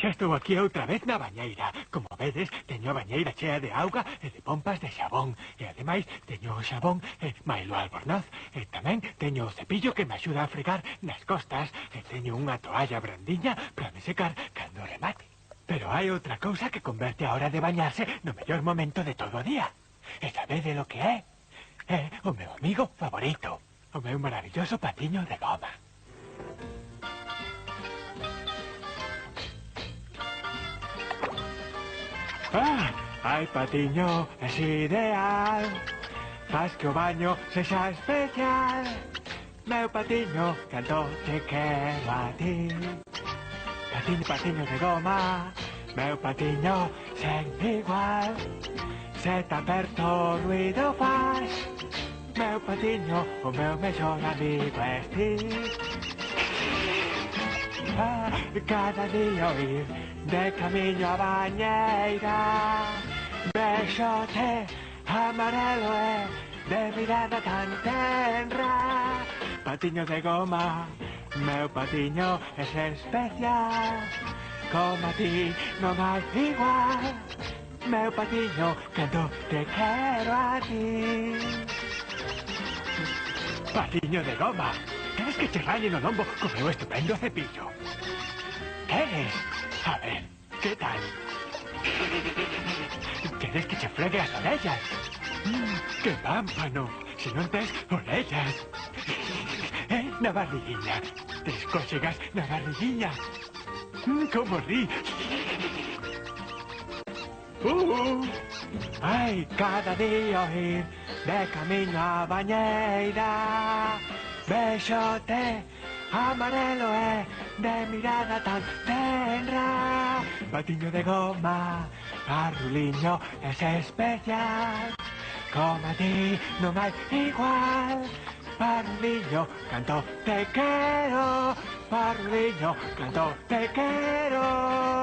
Xa estou aquí outra vez na bañeira. Como vedes, teño a bañeira chea de auga e de pompas de xabón. E ademais, teño o xabón e mailo albornoz. E tamén teño o cepillo que me axuda a fregar nas costas. E teño unha toalla brandiña para me secar cando remate. Pero hai outra cousa que converte a hora de bañarse no mellor momento de todo o día. E sabede lo que é? É o meu amigo favorito. O meu maravilloso patiño de goma. Ai, patiño, es ideal. Faz que o baño sexa especial. Meu patiño, canto te quero a ti. Patiño, patiño de goma. Meu patiño, sempre igual. Se te aperto o ruido faz. Meu patiño, o meu mellor amigo es ti. Cada día oír de camiño a bañeira. Bexote amarelo é de mirada tan tenra. Patiño de goma, meu patiño es especial. Como a ti non hai igual. Meu patiño, cando te quero a ti. Patiño de goma, queres que che rañe no lombo co meu estupendo cepillo? Queres? A ver, que tal? Queres que che fregue as orellas? Que pámpano, se non tes orellas. Na barriguinha, tes cóchegas na barriguinha. Como rí. Ai, cada día oír de camiño a bañeira. Bexote amarelo é de mirada tan tenra. Patiño de goma, parruliño es especial. Como a ti non hai igual. Parruliño, canto te quero. Parruliño, canto te quero.